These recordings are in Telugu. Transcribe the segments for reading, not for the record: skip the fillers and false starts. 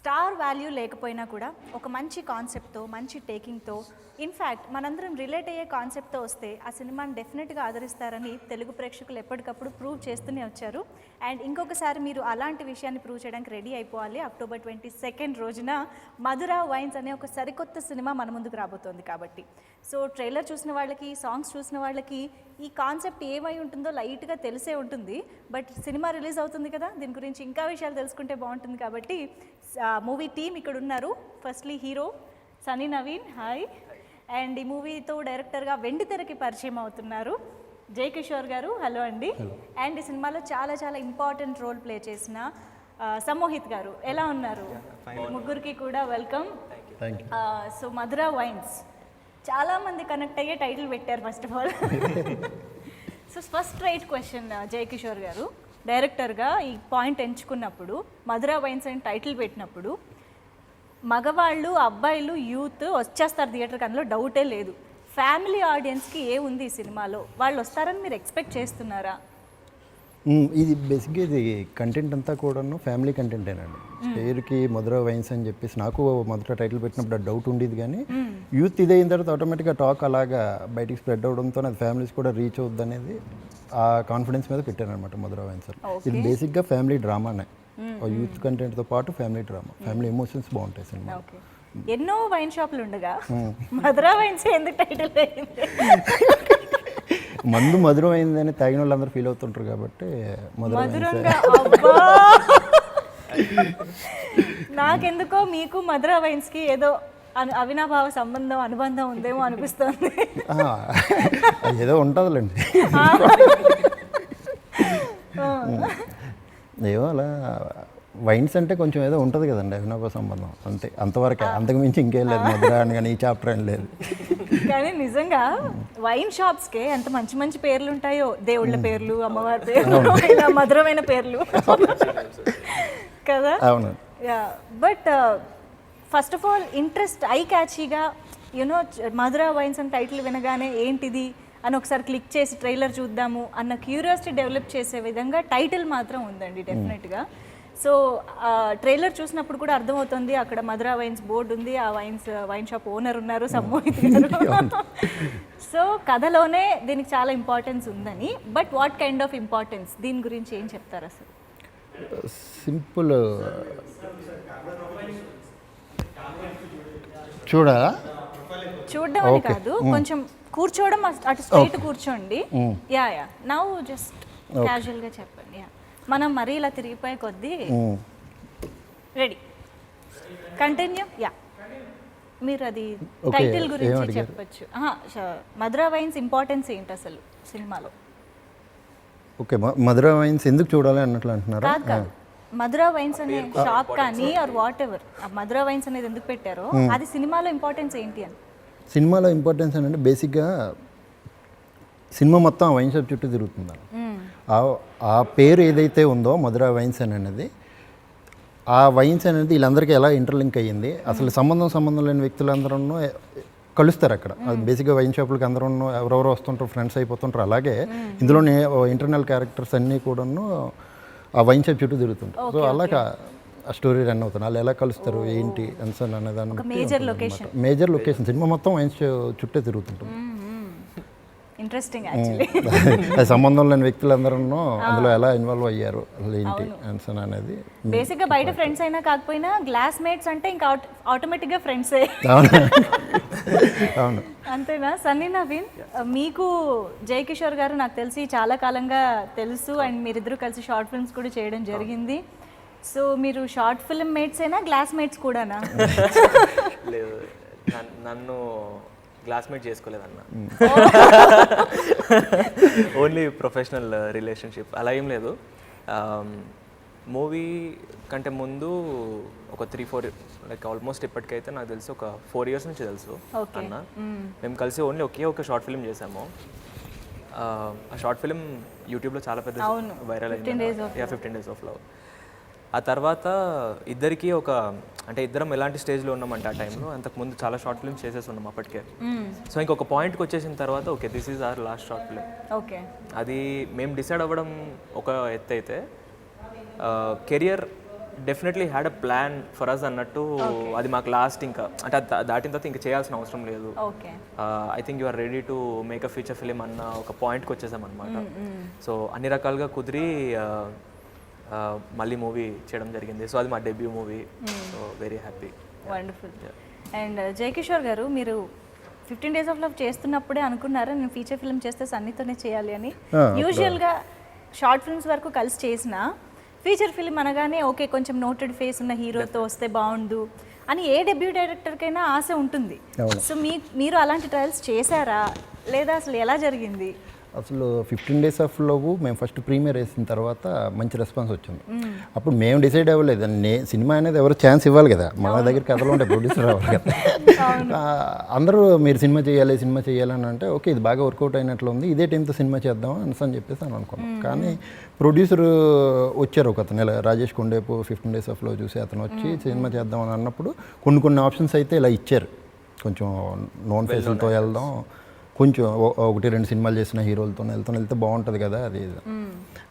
స్టార్ వాల్యూ లేకపోయినా కూడా ఒక మంచి కాన్సెప్ట్తో మంచి టేకింగ్తో ఇన్ఫ్యాక్ట్ మనందరం రిలేట్ అయ్యే కాన్సెప్ట్తో వస్తే ఆ సినిమాని డెఫినెట్గా ఆదరిస్తారని తెలుగు ప్రేక్షకులు ఎప్పటికప్పుడు ప్రూవ్ చేస్తూనే వచ్చారు. అండ్ ఇంకొకసారి మీరు అలాంటి విషయాన్ని ప్రూవ్ చేయడానికి రెడీ అయిపోవాలి. October 22 రోజున మధుర వైన్స్ అనే ఒక సరికొత్త సినిమా మన ముందుకు రాబోతోంది కాబట్టి సో ట్రైలర్ చూసిన వాళ్ళకి సాంగ్స్ చూసిన వాళ్ళకి ఈ కాన్సెప్ట్ ఏమై ఉంటుందో లైట్గా తెలిసే ఉంటుంది. బట్ సినిమా రిలీజ్ అవుతుంది కదా, దీని గురించి ఇంకా విషయాలు తెలుసుకుంటే బాగుంటుంది. కాబట్టి మూవీ టీమ్ ఇక్కడ ఉన్నారు. Firstly hero Sunny Naveen, hi. And ఈ మూవీతో డైరెక్టర్గా వెండి తెరకి పరిచయం అవుతున్నారు జై కిషోర్ గారు, హలో అండి. అండ్ ఈ సినిమాలో చాలా చాలా ఇంపార్టెంట్ రోల్ ప్లే చేసిన సమ్మోహిత్ గారు, ఎలా ఉన్నారు? ముగ్గురికి కూడా వెల్కమ్. సో మధుర వైన్స్ చాలామంది కనెక్ట్ అయ్యే టైటిల్ పెట్టారు first of all. So first right question జై కిషోర్ గారు, డైరెక్టర్గా ఈ పాయింట్ ఎంచుకున్నప్పుడు మధుర వైన్స్ అని టైటిల్ పెట్టినప్పుడు మగవాళ్ళు అబ్బాయిలు యూత్ వచ్చేస్తారు థియేటర్కి, అందులో డౌటే లేదు. ఫ్యామిలీ ఆడియన్స్కి ఏ ఉంది ఈ సినిమాలో, వాళ్ళు వస్తారని మీరు ఎక్స్పెక్ట్ చేస్తున్నారా? ఇది బేసిక్గా ఇది కంటెంట్ అంతా కూడాను ఫ్యామిలీ కంటెంటేనండి. పేరుకి మధుర వైన్స్ అని చెప్పేసి నాకు మొదట టైటిల్ పెట్టినప్పుడు ఆ డౌట్ ఉండేది, కానీ యూత్ ఇదే అయిన తర్వాత ఆటోమేటిక్గా టాక్ అలాగా బయటికి స్ప్రెడ్ అవడంతో అది ఫ్యామిలీస్ కూడా రీచ్ అవుద్ది అనేది ఆ కాన్ఫిడెన్స్ మీద పెట్టారనమాట మధుర వైన్స్. ఇది బేసిక్గా ఫ్యామిలీ డ్రామానే, యూత్ కంటెంట్తో పాటు ఫ్యామిలీ డ్రామా, ఫ్యామిలీ ఎమోషన్స్ బాగుంటాయి సినిమా. ఎన్నో వైన్ షాపులు ఉండగా మధుర వైన్స్ ఎందుకు టైటిల్ అయింది? మందు మధురం అయిందని తాగిన వాళ్ళందరూ ఫీల్ అవుతుంటారు కాబట్టి నాకెందుకో మీకు మధుర వైన్స్కి ఏదో అవినాభావ సంబంధం అనుబంధం ఉందేమో అనిపిస్తుంది. ఏదో ఉంటుందిలేండి, ఏమో అలా వైన్స్ అంటే కొంచెం ఏదో ఉంటుంది కదండి అవినాభావ సంబంధం, అంతే, అంతవరకే, అంతకు మించి ఇంకేం లేదు. మధుర అని కానీ ఈ చాప్టర్ ఏం లేదు. కానీ నిజంగా వైన్ షాప్స్కే ఎంత మంచి మంచి పేర్లు ఉంటాయో, దేవుళ్ళ పేర్లు, అమ్మవారి పేర్లు, ఇలా మధురమైన పేర్లు కదా. అవును. But first of all interest I క్యాచీగా యూనో మధుర వైన్స్ అని టైటిల్ వినగానే ఏంటిది అని ఒకసారి క్లిక్ చేసి ట్రైలర్ చూద్దాము అన్న క్యూరియాసిటీ డెవలప్ చేసే విధంగా టైటిల్ మాత్రం ఉందండి డెఫినెట్గా. సో ట్రైలర్ చూసినప్పుడు కూడా అర్థమవుతుంది, అక్కడ మధుర వైన్స్ బోర్డు ఉంది, ఆ వైన్ షాప్ ఓనర్ ఉన్నారు సమ్మోహిత్ గారు. సో కథలోనే దీనికి చాలా ఇంపార్టెన్స్ ఉందని. But what kind of importance, దీని గురించి ఏం చెప్తారు అసలు? సింపుల్, చూడడం అని కాదు, కొంచెం కూర్చోవడం, అటు స్ట్రైట్ కూర్చోండి. యా నౌ జస్ట్ క్యాజువల్గా చెప్పండి. మనం మరీ ఇలా తిరిగిపోయే కొద్దీ రెడీ కంటిన్యూ. యా మీరు అది టైటిల్ గురించి చెప్పచ్చు. మధుర వైన్స్ ఇంపార్టెన్స్ ఏంటి అసలు సినిమాలో? ఓకే, మధుర వైన్స్ ఎందుకు చూడాలి అన్నట్లు అంటున్నారా? కాదు, మధుర వైన్స్ అనే షాప్ కానీ or whatever, Madhura wines అనేది ఎందుకు పెట్టారో అది సినిమాలో ఇంపార్టెన్స్ ఏంటి అని. సినిమాలో ఇంపార్టెన్స్ అంటే బేసిక్గా సినిమా మొత్తం ఆ వైన్ షాప్ చుట్టూ తిరుగుతుంది. ఆ పేరు ఏదైతే ఉందో మధుర వైన్స్ అని అనేది, ఆ వైన్స్ అనేది వీళ్ళందరికీ ఎలా ఇంటర్లింక్ అయ్యింది, అసలు సంబంధం లేని వ్యక్తులందరూ కలుస్తారు అక్కడ. బేసిక్గా వైన్ షాపులకి అందరూ ఎవరెవరో వస్తుంటారు, ఫ్రెండ్స్ అయిపోతుంటారు. అలాగే ఇందులోనే ఇంటర్నల్ క్యారెక్టర్స్ అన్నీ కూడాను ఆ వైన్ షాప్ చుట్టూ తిరుగుతుంటారు. సో అలాగా ఆ స్టోరీ రన్ అవుతుంది. వాళ్ళు ఎలా కలుస్తారు ఏంటి అన్సన్ అనే దాని మేజర్ లొకేషన్ సినిమా మొత్తం వైన్ చుట్టే తిరుగుతుంటుంది. Interesting actually. సంబంధం లేని వ్యక్తులందరూ అందులో ఎలా ఇన్వాల్వ్ అయ్యారు ఏంటి ఆన్సర్ అనేది. బేసిక్గా బయట ఫ్రెండ్స్ అయినా కాకపోయినా గ్లాస్ మేట్స్ అంటే ఇంకా ఆటోమేటిక్గా ఫ్రెండ్సే. అవును, అంతేనా? సన్నీ నవీన్, మీకు జై కిషోర్ గారు నాకు తెలిసి చాలా కాలంగా తెలుసు, అండ్ మీరిద్దరూ కలిసి షార్ట్ ఫిల్మ్స్ కూడా చేయడం జరిగింది. సో మీరు షార్ట్ ఫిల్మ్ మేట్స్ అయినా గ్లాస్ మేట్స్ కూడానా? లేదు, నన్ను క్లాస్మేట్ చేసుకోలేదన్న, ఓన్లీ ప్రొఫెషనల్ రిలేషన్షిప్, అలా ఏం లేదు. మూవీ కంటే ముందు ఒక 3-4 లైక్ ఆల్మోస్ట్ ఇప్పటికైతే నాకు తెలిసి ఒక 4 years నుంచి తెలుసు అన్న. మేము కలిసి ఓన్లీ ఒక షార్ట్ ఫిల్మ్ చేసాము. ఆ షార్ట్ ఫిల్మ్ యూట్యూబ్లో చాలా పెద్ద వైరల్ అయింది, 15 Days of Love. ఆ తర్వాత ఇద్దరికి అంటే ఇద్దరం ఎలాంటి స్టేజ్లో ఉన్నామంటే ఆ టైంలో అంతకుముందు చాలా షార్ట్ ఫిల్మ్స్ చేసేసి ఉన్నాం అప్పటికే. సో ఇంకొక పాయింట్కి వచ్చేసిన తర్వాత okay this is our last short film. Okay, అది మేము డిసైడ్ అవ్వడం ఒక ఎత్తు అయితే career definitely had a plan for us అన్నట్టు. అది మాకు లాస్ట్ ఇంకా అంటే దాటిన తర్వాత ఇంకా చేయాల్సిన అవసరం లేదు. Okay, I think you are ready to make a feature film అన్న ఒక పాయింట్కి వచ్చేసాం అనమాట. సో అన్ని రకాలుగా కుదిరి మళ్ళీ మూవీ చేయడం జరిగింది. సో అది మా debut movie. So very happy. Wonderful. And Jayakishore గారు, మీరు 15 Days of Love చేస్తున్నప్పుడే అనుకున్నారా నేను ఫీచర్ ఫిల్మ్ చేస్తే సన్నీతోనే చేయాలి అని? యూజువల్గా షార్ట్ ఫిల్మ్స్ వరకు కలిసి చేసిన ఫీచర్ ఫిల్మ్ అనగానే ఓకే కొంచెం నోటెడ్ ఫేస్ ఉన్న హీరోతో వస్తే బాగుండు అని ఏ డెబ్యూ డైరెక్టర్కైనా ఆశ ఉంటుంది. సో మీరు అలాంటి ట్రయల్స్ చేశారా లేదా అసలు ఎలా జరిగింది? అసలు 15 Days of Love మేము ఫస్ట్ ప్రీమియర్ వేసిన తర్వాత మంచి రెస్పాన్స్ వచ్చింది. అప్పుడు మేము డిసైడ్ అవ్వలేదు, సినిమా అనేది ఎవరు ఛాన్స్ ఇవ్వాలి కదా, మన దగ్గర కథలు ఉంటే ప్రొడ్యూసర్ అవ్వాలి కదా. అందరూ మీరు సినిమా చేయాలని అంటే ఓకే ఇది బాగా వర్కౌట్ అయినట్లు ఉంది, ఇదే టైంతో సినిమా చేద్దాం అని చెప్పేసి అనుకున్నాం. కానీ ప్రొడ్యూసర్ వచ్చారు ఒక అతను, రాజేష్ కొండేపు 15 Days of Love చూసి అతను వచ్చి సినిమా చేద్దాం అని అన్నప్పుడు కొన్ని ఆప్షన్స్ అయితే ఇలా ఇచ్చారు. కొంచెం నోన్ ఫేసులతో వెళ్దాం, కొంచెం 1-2 సినిమాలు చేసిన హీరోలతో వెళ్తే బాగుంటుంది కదా, అది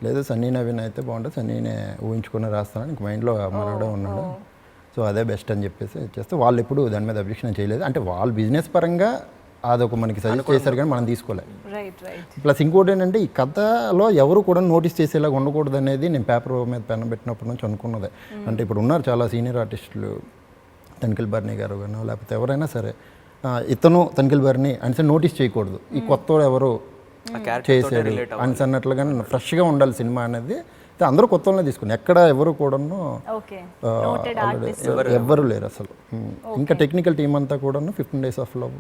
లేదా సన్నీ నవీన్ అయితే బాగుంటుంది, సన్నీనే ఊహించుకుని రాస్తానని ఇంక మైండ్లో మనోడే ఉన్నాడు. సో అదే బెస్ట్ అని చెప్పేసి చేస్తే వాళ్ళు ఎప్పుడు దాని మీద అబ్జెక్షన్ చేయలేదు. అంటే వాళ్ళు బిజినెస్ పరంగా అదొక మనకి సజెస్ట్ చేశారు కానీ మనం తీసుకోలేదు. ప్లస్ ఇంకోటి ఏంటంటే ఈ కథలో ఎవరు కూడా నోటీస్ చేసేలాగా ఉండకూడదు అనేది నేను పేపర్ మీద పెన్ పెట్టినప్పటి నుంచి అనుకున్నదే. అంటే ఇప్పుడు ఉన్నారు చాలా సీనియర్ ఆర్టిస్టులు, తనిఖీల్ బర్నీ గారు కానీ లేకపోతే ఎవరైనా సరే, ఇతను తనిఖీల్ బర్నీ అని నోటీస్ చేయకూడదు, ఈ కొత్తవాడు ఎవరు చేసాడు అని అన్నట్లుగా ఫ్రెష్గా ఉండాలి సినిమా అనేది. అందరూ కొత్త వాళ్ళనే తీసుకుని ఎక్కడ ఎవరు కూడాను ఎవ్వరు లేరు అసలు. ఇంకా టెక్నికల్ టీం అంతా కూడాను 15 Days of Love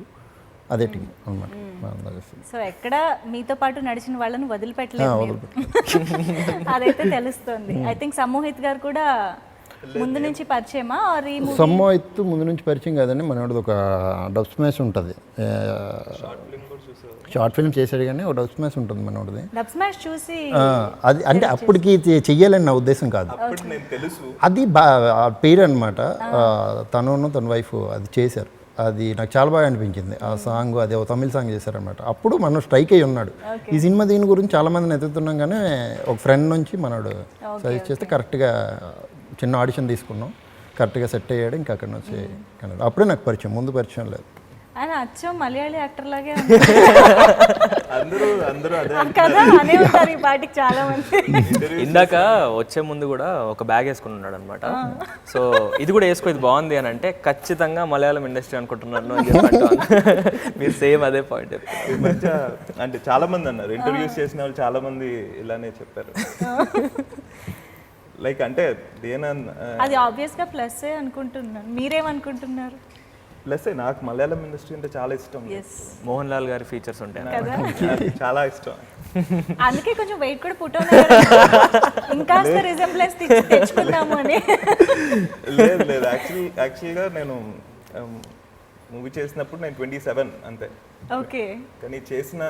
అదే టీం అనమాట. సో ఎక్కడ మీతో పాటు నడిచిన వాళ్ళని వదిలిపెట్టలేదు, అదైతే తెలుస్తుంది. ఐ థింక్ సమ్మోహిత్ గారు కూడా ముందు నుంచి పరిచయమా? సమ్మోహిత్ ముందు నుంచి పరిచయం కాదండి, మనోడిది ఒక డబ్ స్మాష్ ఉంటుంది, షార్ట్ ఫిల్మ్ చేశాడు కానీ ఒక డబ్ స్మాష్ ఉంటుంది మనోడిది. డబ్ స్మాష్ చూసి అది అంటే అప్పటికి చెయ్యాలని నా ఉద్దేశం కాదు, అది పేరు అనమాట. తన వైఫ్ అది చేశారు, అది నాకు చాలా బాగా అనిపించింది ఆ సాంగ్. అదే ఒక తమిళ సాంగ్ చేశారనమాట. అప్పుడు మనం స్ట్రైక్ అయ్యి ఉన్నాడు ఈ సినిమా. దీని గురించి చాలా మందిని ఎత్తుతున్నాం కానీ ఒక ఫ్రెండ్ నుంచి మనోడు సజెస్ట్ చేస్తే కరెక్ట్గా చిన్న ఆడిషన్ తీసుకున్నాం, కరెక్ట్గా సెట్ అయ్యాడు. ఇంకా అక్కడ నుంచి అప్పుడే నాకు పరిచయం, ముందు పరిచయం లేదు. ఆయన అచ్చం మలయాళీ యాక్టర్ లాగే చాలా మంది. ఇందాక వచ్చే ముందు కూడా ఒక బ్యాగ్ వేసుకుని ఉన్నాడు అనమాట. సో ఇది కూడా వేసుకో, ఇది బాగుంది అని అంటే ఖచ్చితంగా మలయాళం ఇండస్ట్రీ అనుకుంటున్నాను అని చెప్పండి. మీరు సేమ్ అదే పాయింట్ చెప్పారు. అంటే చాలా మంది అన్నారు, ఇంటర్వ్యూస్ చేసిన వాళ్ళు చాలా మంది ఇలానే చెప్పారు. లైక్ అంటే అది ఆబ్వియస్ గా ప్లస్ అనుకుంటున్నాను, మీరేమనుకుంటున్నారు? ప్లస్ నాకు మలయాళం ఇండస్ట్రీ అంటే చాలా ఇష్టం. మోహన్ లాల్ గారి ఫీచర్స్ ఉంటాయి, చాలా ఇష్టం. అందుకే కొంచెం వెయిట్ కూడా పుట్ ఇంకా రిజెంబ్లెన్స్ తెచ్చుకున్నాము అని. లేదు యాక్చువల్గా నేను మూవీ చేసినప్పుడు నేను 27 అంతే. ఓకే, కానీ చేసిన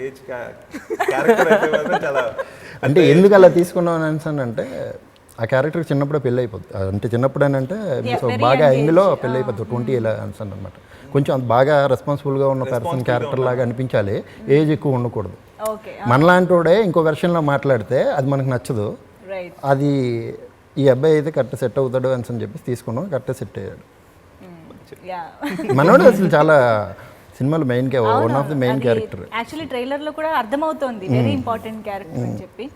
ఏజ్ క్యారెక్టర్ అయితే చాలా. అంటే ఎందుకు అలా తీసుకున్నాను అని అంటే ఆ క్యారెక్టర్ చిన్నప్పుడే పెళ్ళి అయిపోద్ది. అంటే చిన్నప్పుడు అంటే బాగా ఇందులో పెళ్ళి అయిపోద్ది 20 ఇలా అనిసాను అనమాట. కొంచెం బాగా రెస్పాన్సిబుల్గా ఉన్న పర్సన్ క్యారెక్టర్ లాగా అనిపించాలి, ఏజ్ ఎక్కువ ఉండకూడదు. మనలాంటి వాడే ఇంకో వెర్షన్లో మాట్లాడితే అది మనకు నచ్చదు. అది ఈ అబ్బాయి అయితే కరెక్ట్ సెట్ అవుతాడు అని చెప్పేసి తీసుకున్నాం, కరెక్ట్ సెట్ అయ్యాడు. మనోడు అసలు చాలా సినిమాలో main one of the main character. Actually ట్రైలర్లో కూడా అర్థమవుతోంది వెరీ ఇంపార్టెంట్ క్యారెక్టర్ అని చెప్పి.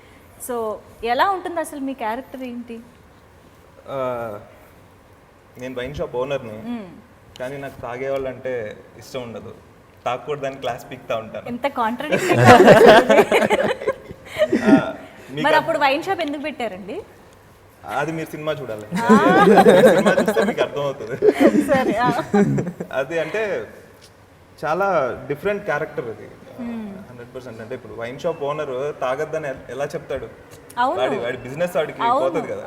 సో ఎలా ఉంటుంది అసలు మీ క్యారెక్టర్ ఏంటి? నేను వైన్ షాప్ ఓనర్ని, కానీ నాకు తాగేవాళ్ళు అంటే ఇష్టం ఉండదు. తాగకూడదని క్లాస్ పీక్తా ఉంటాను. ఎంత కాంట్రాడిక్టరీ. మరి అప్పుడు వైన్ షాప్ ఎందుకు పెట్టారండి? అది మీరు సినిమా చూడాలి, సినిమా చూస్తే మీకు అర్థమవుతుంది. అది అంటే చాలా డిఫరెంట్ క్యారెక్టర్ అది 100%. అంటే ఇప్పుడు వైన్ షాప్ ఓనర్ తాగద్దని ఎలా చెప్తాడు? వాడి బిజినెస్ వాడికి పోతుంది కదా.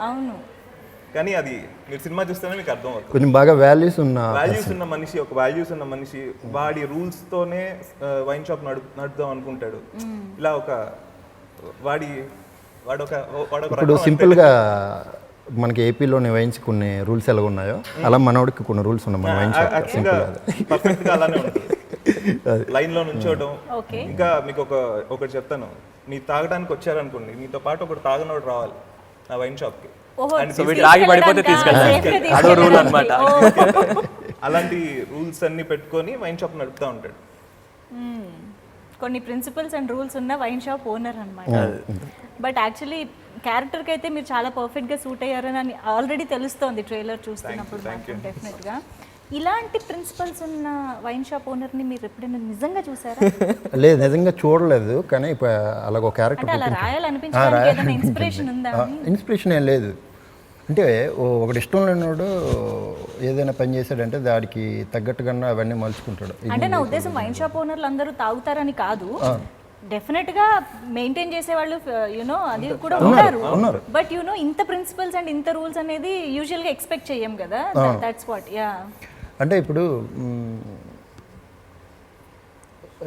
కానీ అది మీరు సినిమా చూస్తేనే మీకు అర్థమవుతుంది. కొంచెం బాగా వాల్యూస్ ఉన్న మనిషి, ఒక వాల్యూస్ ఉన్న మనిషి వాడి రూల్స్ తోనే వైన్ షాప్ నడుపుదాం అనుకుంటాడు. ఇలా ఒక ఇప్పుడు సింపుల్గా మనకి ఏపీలోని వైన్స్ కొన్ని రూల్స్ ఎలా ఉన్నాయో అలా మనోడికి కొన్ని రూల్స్ ఉన్నాయి మన వైన్ షాప్. పర్ఫెక్ట్గా అలానే ఉంటుంది. లైన్లో నుంచోవడం. ఇంకా మీకు ఒకటి చెప్తాను, మీరు తాగడానికి వచ్చారనుకోండి, మీతో పాటు ఒకటి తాగనోడు రావాలి నా వైన్ షాప్కి. ఓహో, సో వీటి తాగి పడిపోతే తీసుకెళ్ళాలి, అదో రూల్ అనమాట. అలాంటి రూల్స్ అన్ని పెట్టుకొని వైన్ షాప్ నడుపుతా ఉంటాడు. కొన్ని ప్రిన్సిపల్స్ అండ్ రూల్స్ ఉన్న వైన్ షాప్ ఓనర్ అన్నమాట. బట్ యాక్చువల్లీ క్యారెక్టర్కి అయితే మీరు చాలా పర్ఫెక్ట్గా సూట్ అయ్యారని ఆల్రెడీ తెలుస్తోంది ట్రైలర్ చూస్తున్నప్పుడు మాత్రం డెఫినెట్గా. ఇలాంటి ప్రిన్సిపల్స్ ఉన్న వైన్ షాప్ ఓనర్ని మీరు ఎప్పుడైనా నిజంగా చూసారా? లేదు, నిజంగా చూడలేదు. కానీ అలాగ ఒక క్యారెక్టర్ అంటే అలా రాయాలనిపించడానికి ఏదైనా ఇన్స్పిరేషన్ ఉందా? ఇన్స్పిరేషన్ ఏం లేదు. అంటే ఒకటి ఇష్టం లేనివాడు ఏదైనా పని చేశాడంటే దానికి తగ్గట్టుగా అవన్నీ మలుచుకుంటాడు. అంటే నా ఉద్దేశం వైన్ షాప్ ఓనర్లు అందరూ తాగుతారని కాదు, డెఫినెట్ గా మెయింటైన్ చేసే వాళ్ళు యునో అది కూడా ఉన్నారు. బట్ యునో ఇంత ప్రిన్సిపల్స్ అండ్ ఇంత రూల్స్ అనేది యూజువల్ గా ఎక్స్పెక్ట్ చేయం కదా. That's what. యా, అంటే ఇప్పుడు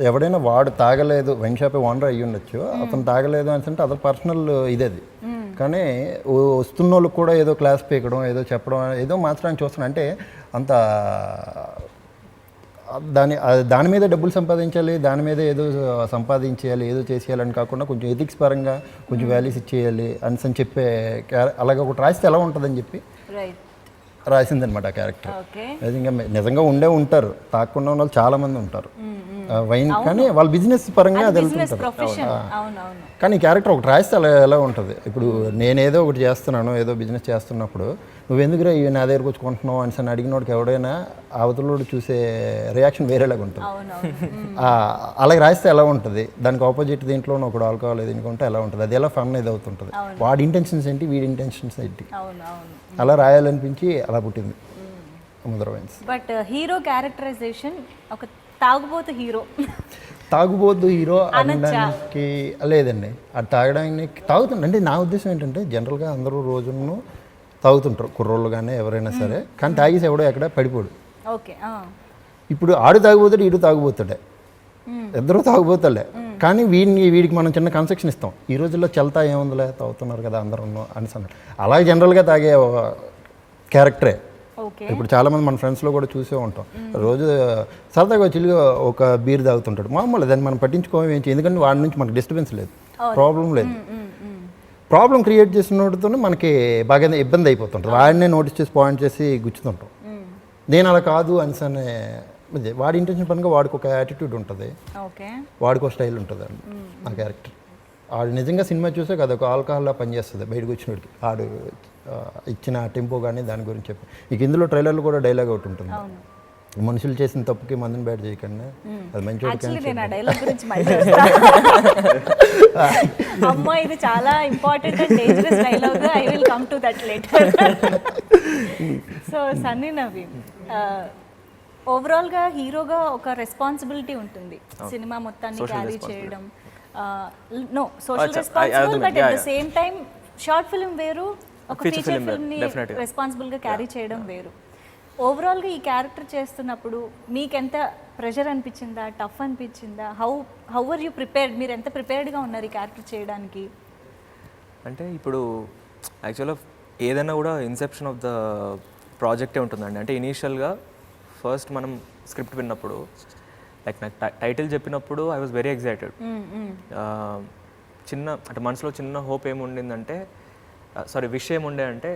ఎవడైనా వాడు తాగలేదు, వైన్ షాప్ ఓనర్ అయ్యి ఉండొచ్చు, అతను తాగలేదు అని అంటే అతని పర్సనల్ ఇదేది. కానీ వస్తున్న వాళ్ళకి కూడా ఏదో క్లాస్ పీకడం, ఏదో చెప్పడం, ఏదో మార్చడానికి చూస్తున్నాను. అంటే అంత దాని మీద డబ్బులు సంపాదించాలి, దాని మీద ఏదో సంపాదించేయాలి, ఏదో చేసేయాలని కాకుండా కొంచెం ఎథిక్స్ పరంగా కొంచెం వాల్యూస్ ఇచ్చేయాలి అని చెప్పే అలాగ ఒకటి రాస్తే ఎలా ఉంటుందని చెప్పి రాసిందనమాట ఆ క్యారెక్టర్. నిజంగా ఉంటారు, తాకుండా ఉన్న వాళ్ళు చాలా మంది ఉంటారు వైన్, కానీ వాళ్ళ బిజినెస్ పరంగా అది వెళ్తుంటారు. కానీ ఈ క్యారెక్టర్ ఒకటి రాస్తే అలా ఎలా ఉంటుంది. ఇప్పుడు నేనేదో ఒకటి చేస్తున్నాను, ఏదో బిజినెస్ చేస్తున్నప్పుడు నువ్వెందుకురా ఇవి నా దగ్గరకు వచ్చి కొంటున్నావు అని అడిగినోడికి ఎవడైనా అవతలోడు చూసే రియాక్షన్ వేరేలాగా ఉంటుంది. అలాగే రాస్తే ఎలా ఉంటుంది, దానికి ఆపోజిట్ దీంట్లో ఒకడు ఆల్కహాల్ దీనికి ఉంటే ఎలా ఉంటుంది, అది ఎలా ఫన్ ఇది అవుతుంటుంది. వాడి ఇంటెన్షన్స్ ఏంటి, వీడి ఇంటెన్షన్స్ ఏంటి, అలా రాయాలనిపించి అలా పుట్టింది మధుర వైన్స్. బట్ హీరో క్యారెక్టరైజేషన్ ఒక తాగుబోతు హీరో అనడానికి లేదండి. అది తాగడానికి తాగుతుంది. అంటే నా ఉద్దేశం ఏంటంటే జనరల్గా అందరూ రోజును తాగుతుంటారు, కుర్రోళ్ళు కానీ ఎవరైనా సరే. కానీ తాగేసి ఎవడో ఎక్కడ పడిపోడు. ఇప్పుడు ఆడు తాగుపోతాడు, ఈడు తాగుపోతాడే, ఇద్దరు తాగుపోతాడే. కానీ వీడికి మనం చిన్న కన్సెక్షన్ ఇస్తాం. ఈ రోజుల్లో చల్తా ఏముందిలే, తాగుతున్నారు కదా అందరూ అని అన్నాడు. అలాగే జనరల్గా తాగే క్యారెక్టరే. ఇప్పుడు చాలామంది మన ఫ్రెండ్స్లో కూడా చూసే ఉంటాం, రోజు సరదాగా చిల్లిగా ఒక బీర్ తాగుతుంటాడు, మామూలు. దాన్ని మనం పట్టించుకోవడం ఏంటి, ఎందుకంటే వాడి నుంచి మనకు డిస్టర్బెన్స్ లేదు, ప్రాబ్లం లేదు. ప్రాబ్లం క్రియేట్ చేసినోడితో మనకి బాగా ఇబ్బంది అయిపోతుంటుంది. వాడినే నోటీస్ చేసి పాయింట్ చేసి గుచ్చుతుంటాం. నేను అలా కాదు అనిసనే వాడి ఇంటెన్షన్ పరంగా వాడికి ఒక యాటిట్యూడ్ ఉంటుంది, వాడికి ఒక స్టైల్ ఉంటుంది అండి ఆ క్యారెక్టర్. ఆడు నిజంగా సినిమా చూసే కదా ఒక ఆల్కహాల్లా పనిచేస్తుంది బయటకు వచ్చినోడికి. ఆడు ఇచ్చిన టెంపో కానీ దాని గురించి చెప్పి ఇక ఇందులో ట్రైలర్లో కూడా డైలాగ్ ఒకటి ఉంటుంది, మనుషులు చేసిన తప్పుకి మందుని బ్యాడ్ చేయకండి, అది మంచి అమ్మా. ఇది చాలా important and dangerous dialogue. I will come to that later. So Sunny Naveen, ఓవరాల్గా హీరోగా ఒక రెస్పాన్సిబిలిటీ ఉంటుంది, సినిమా మొత్తాన్ని క్యారీ చేయడం. No social responsible, but at the same time short film వేరు, ఒక ఫీచర్ ఫిల్మ్ని రెస్పాన్సిబుల్గా క్యారీ చేయడం వేరు. ఓవరాల్గా ఈ క్యారెక్టర్ చేస్తున్నప్పుడు మీకు ఎంత ప్రెషర్ అనిపించిందా, టఫ్ అనిపించిందా? How are you prepared? మీరు ఎంత ప్రిపేర్డ్గా ఉన్నారు ఈ క్యారెక్టర్ చేయడానికి? అంటే ఇప్పుడు యాక్చువల్గా ఏదైనా కూడా ఇన్సెప్షన్ ఆఫ్ ద ప్రాజెక్టే ఉంటుందండి. అంటే ఇనీషియల్గా ఫస్ట్ మనం స్క్రిప్ట్ విన్నప్పుడు, లైక్ నాకు టైటిల్ చెప్పినప్పుడు ఐ వాజ్ వెరీ ఎక్సైటెడ్. అంటే మనసులో చిన్న హోప్ ఏముండిందంటే, విష్ ఏముండే అంటే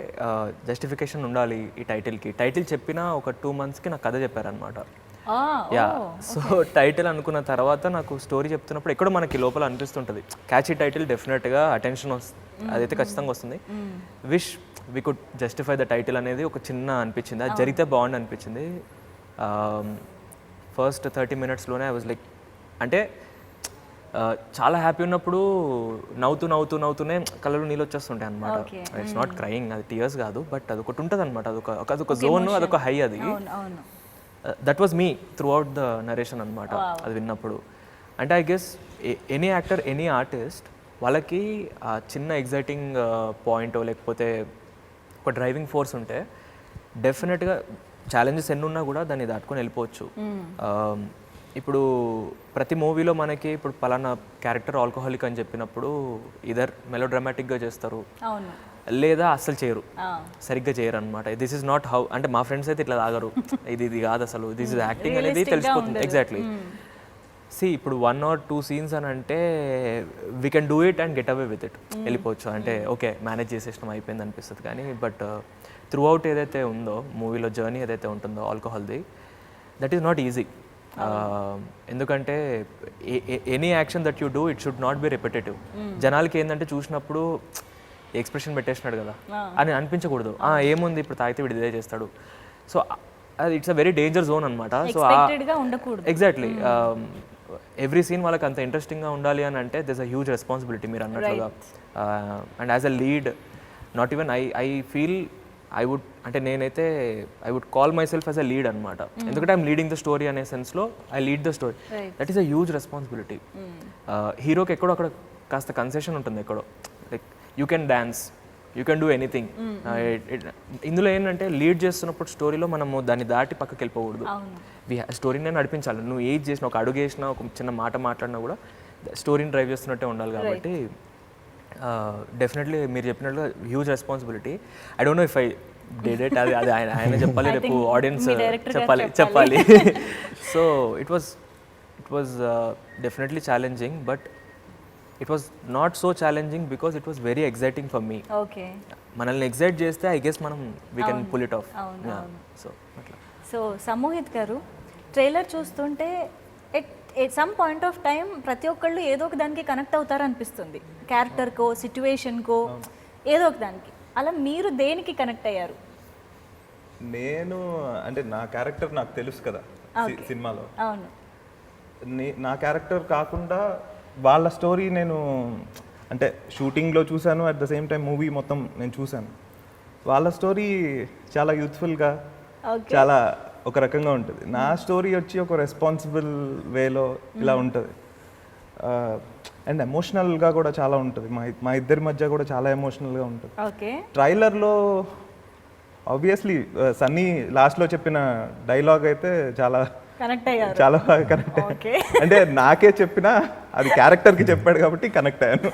జస్టిఫికేషన్ ఉండాలి ఈ టైటిల్కి. టైటిల్ చెప్పిన ఒక 2 monthsకి నాకు కథ చెప్పారనమాట. యా, సో టైటిల్ అనుకున్న తర్వాత నాకు స్టోరీ చెప్తున్నప్పుడు ఎక్కడో మనకి లోపల అనిపిస్తుంటుంది, క్యాచీ టైటిల్ డెఫినెట్గా అటెన్షన్ అదైతే ఖచ్చితంగా వస్తుంది. Wish we could justify the title అనేది ఒక చిన్న అనిపించింది, అది జరిగితే బాగుండి అనిపించింది. ఫస్ట్ 30 minutesలోనే ఐ వాజ్ లైక్, అంటే చాలా హ్యాపీ ఉన్నప్పుడు నవ్వుతూనే కళ్ళలో నీళ్ళు వచ్చేస్తుంటాయి అనమాట. ఇట్స్ నాట్ క్రయింగ్, అది టీయర్స్ కాదు, బట్ అదొకటి ఉంటుంది అనమాట, అదొక జోన్, అదొక హై. అది that was me throughout the narration అనమాట అది విన్నప్పుడు. అంటే I guess any actor, any artist, వాళ్ళకి ఆ చిన్న ఎగ్జైటింగ్ పాయింట్ లేకపోతే ఒక డ్రైవింగ్ ఫోర్స్ ఉంటే డెఫినెట్గా ఛాలెంజెస్ ఎన్ని ఉన్నా కూడా దాన్ని దాటుకొని వెళ్ళిపోవచ్చు. ఇప్పుడు ప్రతి మూవీలో మనకి ఇప్పుడు పలానా క్యారెక్టర్ ఆల్కహాలిక్ అని చెప్పినప్పుడు ఇదర్ మెలో డ్రామాటిక్గా చేస్తారు, లేదా అస్సలు చేయరు, సరిగ్గా చేయరు అనమాట. దిస్ ఇస్ నాట్ హౌ, అంటే మా ఫ్రెండ్స్ అయితే ఇట్లా తాగరు, ఇది కాదు అసలు, దిస్ ఇస్ యాక్టింగ్ అనేది తెలిసిపోతుంది. ఎగ్జాక్ట్లీ. ఇప్పుడు 1 or 2 సీన్స్ అని అంటే we can do it and get away with it, వెళ్ళిపోవచ్చు అంటే ఓకే మేనేజ్ చేసేయడం అయిపోయింది అనిపిస్తుంది. కానీ బట్ త్రూ అవుట్ ఏదైతే ఉందో మూవీలో జర్నీ ఏదైతే ఉంటుందో ఆల్కహాల్ది, దట్ ఈస్ నాట్ ఈజీ. ఎందుకంటే any action that you do it should not be repetitive. జనాలకి ఏంటంటే చూసినప్పుడు ఎక్స్ప్రెషన్ పెట్టేసినాడు కదా అని అనిపించకూడదు. ఏముంది ఇప్పుడు తాగితే వీడు ఇదే చేస్తాడు. సో అది it's a very danger zone అనమాట. సో ఎగ్జాక్ట్లీ ఎవ్రీ సీన్ వాళ్ళకి అంత ఇంట్రెస్టింగ్గా ఉండాలి అని అంటే దిస్ అ హ్యూజ్ రెస్పాన్సిబిలిటీ మీరు అన్నట్లుగా. And as a lead not even I feel I would అంటే నేనైతే I would call myself as a lead అనమాట. ఎందుకంటే ఐఎమ్ లీడింగ్ ద స్టోరీ అనే సెన్స్లో I lead the story. That is a huge responsibility. హీరోకి ఎక్కడో అక్కడ కాస్త కన్సెషన్ ఉంటుంది, ఎక్కడో like you can dance, you can do anything. ఇందులో ఏంటంటే లీడ్ చేస్తున్నప్పుడు స్టోరీలో మనము దాన్ని దాటి పక్కకి వెళ్ళిపోకూడదు. స్టోరీని నడిపించాలి. నువ్వు ఏది చేసినా, ఒక అడుగు వేసినా, ఒక చిన్న మాట మాట్లాడినా కూడా స్టోరీని డ్రైవ్ చేస్తున్నట్టే ఉండాలి. కాబట్టి డెఫినెట్లీ మీరు చెప్పినట్లుగా huge responsibility. I don't know if I did it, అది అది ఆయన చెప్పాలి, రేపు ఆడియన్స్ చెప్పాలి. So it was definitely challenging, but it was not so challenging because it was very exciting for me. మనల్ని ఎగ్జైట్ చేస్తే ఐ గెస్ మనం we can pull it off. So అట్లా. సో సమోహిత్ గారు, ట్రైలర్ చూస్తుంటే at some point of time ప్రతి ఒక్కళ్ళు ఏదో ఒక దానికి కనెక్ట్ అవుతారు అనిపిస్తుంది, క్యారెక్టర్కో సిచ్యువేషన్కో ఏదో ఒక దానికి. అలా మీరు దేనికి కనెక్ట్ అయ్యారు? నేను అంటే నా క్యారెక్టర్ నాకు తెలుసు కదా సినిమాలో. అవును. నా క్యారెక్టర్ కాకుండా వాళ్ళ స్టోరీ నేను అంటే షూటింగ్లో చూశాను, at the same time movie మొత్తం నేను చూశాను. వాళ్ళ స్టోరీ చాలా యూత్ఫుల్గా, చాలా ఒక రకంగా ఉంటుంది. నా స్టోరీ వచ్చి ఒక రెస్పాన్సిబుల్ వేలో ఇలా ఉంటుంది. అండ్ ఎమోషనల్గా కూడా చాలా ఉంటుంది. మా ఇద్దరి మధ్య కూడా చాలా ఎమోషనల్గా ఉంటుంది. ట్రైలర్లో ఆబ్వియస్లీ సన్నీ లాస్ట్లో చెప్పిన డైలాగ్ అయితే చాలా బాగా కనెక్ట్ అయ్యాను. అంటే నాకే చెప్పినా అది క్యారెక్టర్కి చెప్పాడు కాబట్టి కనెక్ట్ అయ్యాను.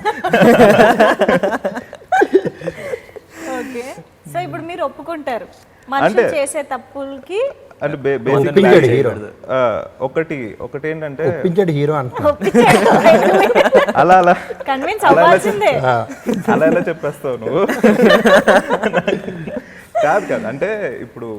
ఓకే. సో ఇప్పుడు మీరు ఒప్పుకుంటారు మనుషులు చేసే తప్పులకి అంటే ఒకటి ఏంటంటే హీరో అలా అలా కన్విన్స్ అవ్వాల్సిందే. అలా ఎలా చెప్పేస్తావు నువ్వు? కాదు అంటే ఇప్పుడు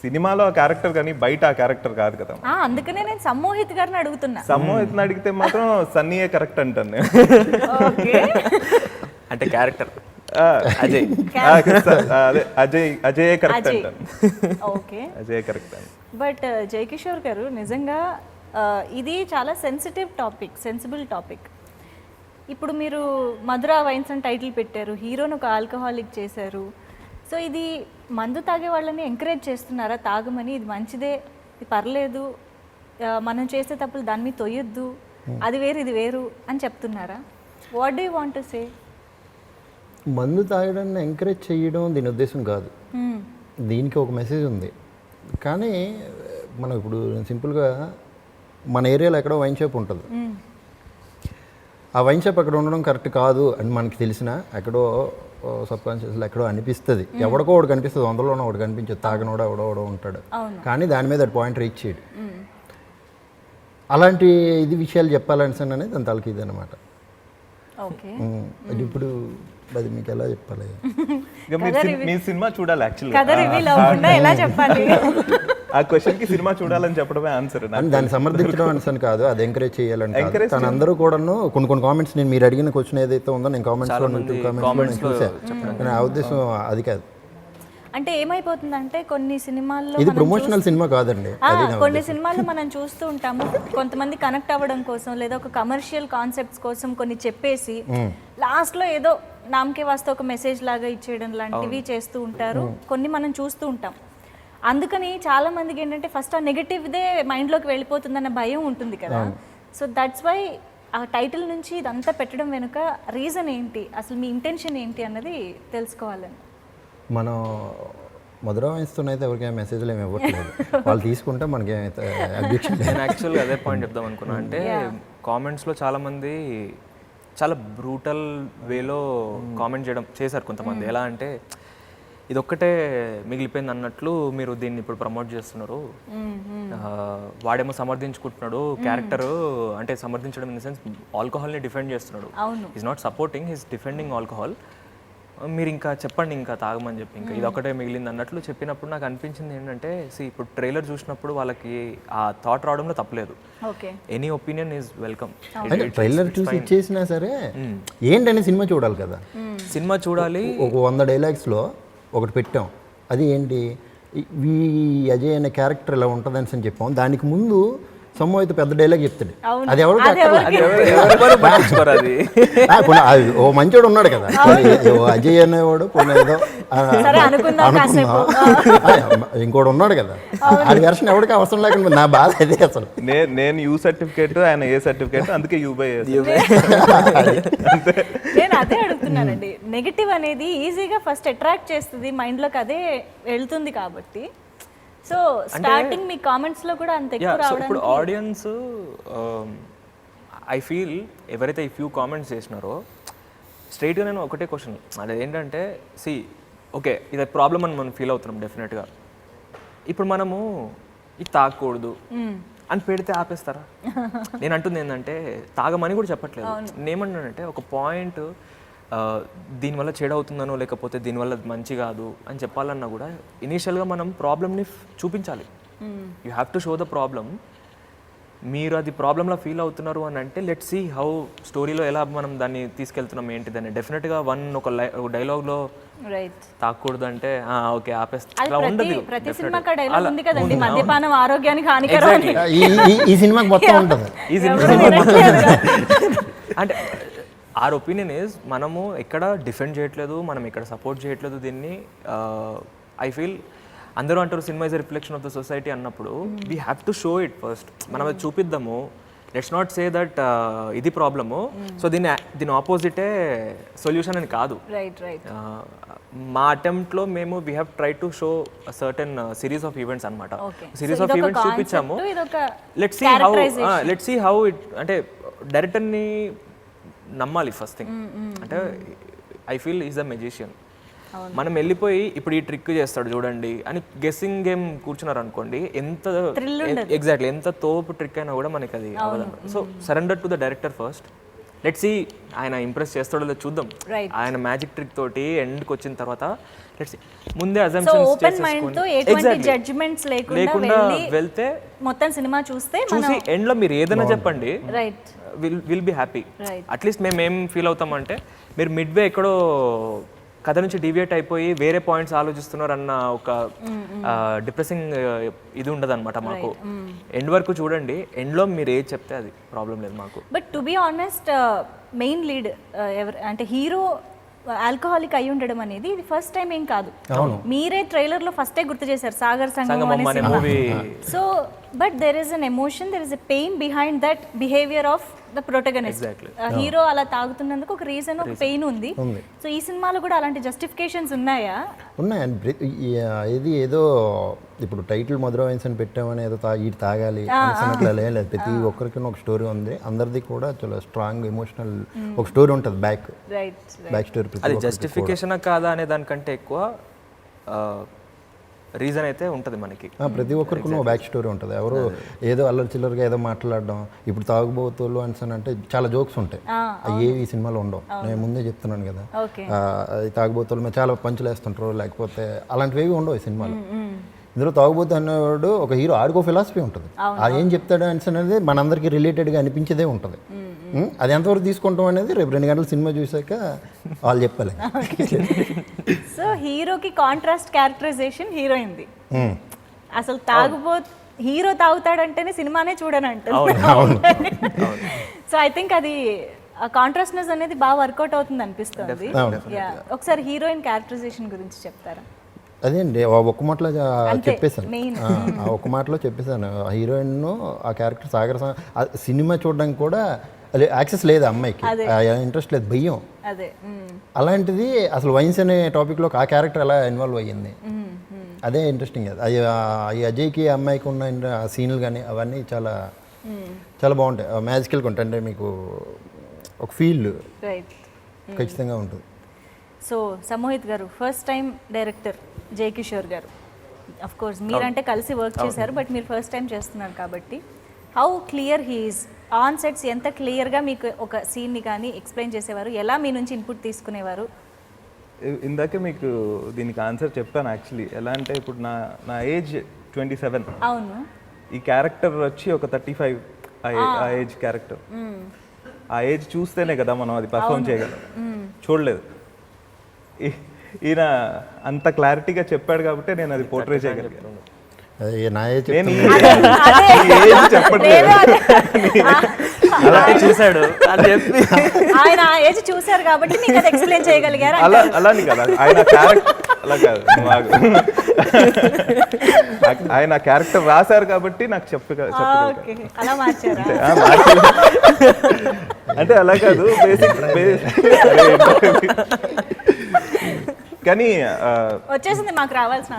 సినిమాలో ఆ క్యారెక్టర్ కానీ బయట ఆ క్యారెక్టర్ కాదు కదా. అందుకనే నేను సమ్మోహిత్ గారిని అడుగుతున్నా. సమ్మోహిత్ని అడిగితే మాత్రం సన్నీయే కరెక్ట్ అంటాను నేను. అంటే క్యారెక్టర్ అజయ్ కరెక్ట్ అంటాను. Okay, Ajay correct. But Jayakishore గారు, నిజంగా ఇది చాలా సెన్సిబుల్ టాపిక్. ఇప్పుడు మీరు మధురా వైన్స్ అని టైటిల్ పెట్టారు, హీరోను ఒక ఆల్కహాలిక్ చేశారు. సో ఇది మందు తాగే వాళ్ళని ఎంకరేజ్ చేస్తున్నారా? తాగమని, ఇది మంచిదే, ఇది పర్లేదు, మనం చేసే తప్పులు దాని మీద తొయ్యొద్దు, అది వేరు ఇది వేరు అని చెప్తున్నారా? What do you want to say? మందు తాగడాన్ని ఎంకరేజ్ చేయడం దీని ఉద్దేశం కాదు. దీనికి ఒక మెసేజ్ ఉంది. కానీ మనం ఇప్పుడు సింపుల్గా మన ఏరియాలో ఎక్కడో వైన్ షాప్ ఉంటుంది. ఆ వైన్ షాప్ అక్కడ ఉండడం కరెక్ట్ కాదు అని మనకి తెలిసినా ఎక్కడో సబ్కాన్షియస్లో ఎక్కడో అనిపిస్తుంది. ఎవడికో ఒకటి కనిపిస్తుంది, వందలోనో ఒకటి కనిపించదు, తాగనోడు ఎవడో ఉంటాడు. కానీ దాని మీద అది పాయింట్ రీచ్ చేయడు. అలాంటి విషయాలు చెప్పాలని అనేది దాని తలకి ఇది అనమాట. అది ఇప్పుడు అది మీకు ఎలా చెప్పాలి? మీ సినిమా చూడాలి యాక్చువల్గా. ఆ క్వశ్చన్కి సినిమా చూడాలని చెప్పడమే ఆన్సర్. దాన్ని సమర్థించడం అని కాదు, అది ఎంకరేజ్ చేయాలని కాదు. కానీ అందరూ కూడాను కొన్ని కామెంట్స్, నేను మీరు అడిగిన క్వశ్చన్ ఏదైతే ఉందో నేను కామెంట్స్లో చూసాను. ఆ ఉద్దేశం అది కాదు. అంటే ఏమైపోతుందంటే కొన్ని సినిమాల్లో, ఇది ప్రమోషనల్ సినిమా కాదండి, కొన్ని సినిమాల్లో మనం చూస్తూ ఉంటాము, కొంతమంది కనెక్ట్ అవ్వడం కోసం లేదా ఒక కమర్షియల్ కాన్సెప్ట్స్ కోసం కొన్ని చెప్పేసి లాస్ట్లో ఏదో నామకే వాస్తే ఒక మెసేజ్ లాగా ఇచ్చేయడం లాంటివి చేస్తూ ఉంటారు. కొన్ని మనం చూస్తూ ఉంటాం. అందుకని చాలా మందికి ఏంటంటే ఫస్ట్ ఆ నెగటివ్దే మైండ్లోకి వెళ్ళిపోతుందన్న భయం ఉంటుంది కదా. సో దట్స్ వై ఆ టైటిల్ నుంచి ఇదంతా పెట్టడం వెనుక రీజన్ ఏంటి, అసలు మీ ఇంటెన్షన్ ఏంటి అన్నది తెలుసుకోవాలని. మనం మధురా వైన్స్తోనైతే ఎవరికి మెసేజ్లు ఏమి ఇవ్వట్లేదు. వాళ్ళు తీసుకుంటే మనకి ఏమైతే అబ్జెక్షన్. నేను యాక్చువల్గా అదే పాయింట్ చెప్దాం అనుకున్నా. అంటే కామెంట్స్లో చాలామంది చాలా బ్రూటల్ వేలో కామెంట్ చేశారు కొంతమంది. ఎలా అంటే ఇదొక్కటే మిగిలిపోయింది అన్నట్లు మీరు దీన్ని ఇప్పుడు ప్రమోట్ చేస్తున్నారు, వాడేమో సమర్థించుకుంటున్నాడు క్యారెక్టర్, అంటే సమర్థించడం ఇన్ ద సెన్స్ ఆల్కహాల్ని డిఫెండ్ చేస్తున్నాడు. అవును. Is not supporting, is defending alcohol. మీరు ఇంకా చెప్పండి, ఇంకా తాగమని చెప్పి, ఇంకా ఇది ఒకటే మిగిలింది అన్నట్లు చెప్పినప్పుడు నాకు అనిపించింది ఏంటంటే, ఇప్పుడు ట్రైలర్ చూసినప్పుడు వాళ్ళకి ఆ థాట్ రావడంలో తప్పలేదు. Okay, any opinion is welcome. అంటే ట్రైలర్ చూసి ఇచ్చేసినా సరే ఏంటనే సినిమా చూడాలి కదా. సినిమా చూడాలి. ఒక 100 డైలాగ్స్లో ఒకటి పెట్టాం, అది ఏంటి ఈ అజయ్ అనే క్యారెక్టర్ ఇలా ఉంటుందని అని చెప్పాం. దానికి ముందు సొమ్ము అయితే పెద్ద డైలాగ్ చెప్తాడు, అది ఎవరు పట్టించుకోరు. అది ఓ మంచోడు ఉన్నాడు కదా అజయ్ అనేవాడు, పోనీ ఏదో ఇంకోటి ఉన్నాడు కదా, ఆ వెర్షన్ ఎవరికి అవసరం లేకుండా నా బాధ అదే. అసలు నేను యూ సర్టిఫికేట్, ఆయన ఏ సర్టిఫికేట్, అందుకే యూబై. నేను అదే అడుగుతున్నానండి, నెగిటివ్ అనేది ఈజీగా ఫస్ట్ అట్రాక్ట్ చేస్తుంది, మైండ్లోకి అదే వెళ్తుంది కాబట్టి. సో స్టార్టింగ్ మీ కామెంట్స్లో కూడా అంత ఎక్కువ రావడానికి ఇప్పుడు ఆడియన్స్ ఐ ఫీల్ ఎవరైతే ఈ ఫ్యూ కామెంట్స్ చేసినారో స్ట్రైట్గా నేను ఒకటే క్వశ్చన్, అది ఏంటంటే ఓకే ఇది ప్రాబ్లం అని మనం ఫీల్ అవుతున్నాం డెఫినెట్గా. ఇప్పుడు మనము ఇది తాగకూడదు అని పెడితే ఆపేస్తారా? నేను అంటుంది ఏంటంటే తాగమని కూడా చెప్పట్లేదు. నేనేమంటున్నానంటే ఒక పాయింట్ దీనివల్ల చెడు అవుతుందనో లేకపోతే దీనివల్ల మంచి కాదు అని చెప్పాలన్నా కూడా ఇనీషియల్గా మనం ప్రాబ్లమ్ని చూపించాలి. You have to show the problem. మీరు అది ప్రాబ్లంలో ఫీల్ అవుతున్నారు అని అంటే లెట్స్ సీ హౌ స్టోరీలో ఎలా మనం దాన్ని తీసుకెళ్తున్నాం ఏంటిదని. డెఫినెట్గా ఒక డైలాగ్లో తాకూడదు అంటే ఓకే ఆపేస్తా ఉండదు. ప్రతి సినిమాకి డైలాగ్ ఉంది కదండి, మద్యపానం ఆరోగ్యానికి హానికరం. ఈ సినిమాకి మొత్తం ఉంటుంది. అంటే ఆర్ ఒపీనియన్ ఈజ్ మనము ఎక్కడ డిఫెండ్ చేయట్లేదు, మనం ఎక్కడ సపోర్ట్ చేయట్లేదు దీన్ని. ఐ ఫీల్ అందరూ అంటారు cinema is a reflection of the society అన్నప్పుడు we have to show it first. మనం అది చూపిద్దాము. లెట్స్ నాట్ సే దట్ ఇది ప్రాబ్లము, సో దీని ఆపోజిటే సొల్యూషన్ అని కాదు. మా అటెంప్ట్లో మేము we have try to show certain series of events అనమాట. సిరీస్ ఆఫ్ ఈవెంట్స్ చూపించాము. లెట్స్ సీ హౌ ఇట్, అంటే డైరెక్టర్ని నమ్మాలి ఫస్ట్ థింగ్. అంటే I feel is a magician. మనం వెళ్ళిపోయి ఇప్పుడు ఈ ట్రిక్ చేస్తాడు చూడండి అని గెస్సింగ్ గేమ్ కూర్చున్నారు అనుకోండి, ఎగ్జాక్ట్లీ ఎంత తోపు ట్రిక్ అయినా కూడా మనకి అది అవ్వదు. So surrender to the director first. Let's see ఆయన ఇంప్రెస్ చేస్తాడో లేదో చూద్దాం. ఆయన మ్యాజిక్ ట్రిక్ తోటి ఎండ్కి వచ్చిన తర్వాత లెట్స్ సీ. ముందే జడ్జ్మెంట్స్ లేకుండా వెళ్తే మొత్తం సినిమా చూసి ఎండ్లో మీరు ఏదైనా చెప్పండి, విల్ బి హ్యాపీ. అట్లీస్ట్ మేము ఏం ఫీల్ అవుతామంటే మీరు మిడ్వే ఎక్కడో కథ నుంచి డివియేట్ అయిపోయి వేరే పాయింట్స్ ఆలోచిస్తున్నారు అన్న ఒక డిప్రెసింగ్ ఇది ఉండదు అనమాట మాకు. ఎండ్ వరకు చూడండి, ఎండ్లో మీరు ఏది చెప్తే అది ప్రాబ్లం లేదు మాకు. But to be honest main lead అంటే హీరో ఆల్కహాలిక్ అయి ఉండడం అనేది ఇది ఫస్ట్ టైం ఏం కాదు. మీరే ట్రైలర్ లో ఫస్టే గుర్తు చేశారు సాగర్ సంగమం అనే cinema. So but there is an emotion, there is a pain behind that behaviour of the protagonist. Hero అలా తాగుతున్నందుకు ఒక రీజన్, ఒక పెయిన్ ఉంది. సో ఈ సినిమాలో కూడా అలాంటి జస్టిఫికేషన్స్ ఉన్నాయా? ఉన్నాయండి. ఇది ఏదో ఇప్పుడు టైటిల్ మధుర వైన్స్ అని పెట్టామని ఏదో ఇది తాగాలి అట్లా లేదు. ప్రతి ఒక్కరికి ఒక స్టోరీ ఉంది. అందరిది కూడా చాలా స్ట్రాంగ్ ఎమోషనల్ ఒక స్టోరీ ఉంటుంది, బ్యాక్ స్టోరీ. అది జస్టిఫికేషన్ కాదా అనే దానికంటే ఎక్కువ రీజన్ అయితే ఉంటుంది మనకి. ప్రతి ఒక్కరికి బ్యాక్ స్టోరీ ఉంటుంది. ఎవరు ఏదో అల్లరి చిల్లరగా ఏదో మాట్లాడడం, ఇప్పుడు తాగుబోతులు అని అంటే చాలా జోక్స్ ఉంటాయి, అవి ఈ సినిమాలో ఉండవు. నేను ముందే చెప్తున్నాను కదా, తాగుబోతుల మీద చాలా పంచులు వేస్తుంటారు, లేకపోతే అలాంటివి ఏవి ఉండవు ఈ సినిమాలో. ఇందులో తాగుబోతు అనేవాడు ఒక హీరో, ఆడికో ఫిలాసఫీ ఉంటుంది. అది ఏం చెప్తాడు అనేది మనందరికీ రిలేటెడ్గా అనిపించేదే ఉంటుంది. అది ఎంతవరకు తీసుకుంటాం అనేది రేపు 2 గంటల సినిమా చూసాక వాళ్ళు చెప్పాలి. సో హీరోకి కాంట్రాస్ట్ క్యారెక్టరైజేషన్ హీరోయిన్ది. అసలు హీరో తాగుతాడంటేనే సినిమానే చూడనంటుంది. సో ఐ థింక్ అది కాంట్రాస్ట్నెస్ అనేది బాగా వర్కౌట్ అవుతుంది అనిపిస్తుంది. ఒకసారి హీరోయిన్ క్యారెక్టరైజేషన్ గురించి చెప్తారా? అదే అండి, ఒక్క మాటలో చెప్పేశాను. ఒక్క మాటలో చెప్పేశాను. హీరోయిన్ ఆ క్యారెక్టర్ సాగర్ సినిమా చూడడానికి కూడా యాక్సెస్ లేదు అమ్మాయికి, ఇంట్రెస్ట్ లేదు, భయం. అలాంటిది అసలు వైన్స్ అనే టాపిక్లో ఆ క్యారెక్టర్ ఎలా ఇన్వాల్వ్ అయ్యింది, అదే ఇంట్రెస్టింగ్. అది అజయ్కి అమ్మాయికి ఉన్న సీన్లు కానీ అవన్నీ చాలా చాలా బాగుంటాయి, మ్యాజికల్గా ఉంటాయి. అంటే మీకు ఒక ఫీల్ ఖచ్చితంగా ఉంటుంది. సో సమోహిత్ గారు, ఫస్ట్ టైం డైరెక్టర్ జై కిషోర్ గారు, అఫ్ కోర్స్ మీరంటే కలిసి వర్క్ చేశారు, బట్ మీరు ఫస్ట్ టైం చేస్తున్నారు కాబట్టి how clear he's on sets, ఎంత క్లియర్గా మీకు ఒక సీన్ని కానీ ఎక్స్ప్లెయిన్ చేసేవారు, ఎలా మీ నుంచి ఇన్పుట్ తీసుకునేవారు? ఇందాకే మీకు దీనికి ఆన్సర్ చెప్పాను యాక్చువల్లీ. ఎలా అంటే ఇప్పుడు నా ఏజ్ 27, అవును, ఈ క్యారెక్టర్ వచ్చి ఒక 35 ఆ ఏజ్ క్యారెక్టర్. ఆ ఏజ్ చూస్తేనే కదా మనం అది పర్ఫామ్ చేయగలం. చూడలేదు, ఈయన అంత క్లారిటీగా చెప్పాడు కాబట్టి నేను అది పోర్ట్రే చేయగలిగాను. అది నా ఏజ్ నేను ఈ అదే. ఏజ్ చెప్పట్లేదు, అలాగే చూశాడు అని చెప్పి ఆయన ఆ ఏజ్ చూశారు కాబట్టి మీకు అది ఎక్స్ప్లెయిన్ చేయగలిగారు. అలాని కదా ఆయన క్యారెక్టర్, అలా కాదు నువ్వు ఆగు. ఆయన క్యారెక్టర్ రాశారు కాబట్టి నాకు ఓకే, అలా మార్చారా? అంటే అలా కాదు, బేసిక్ కానీ వచ్చేసింది మాకు రావాల్సిన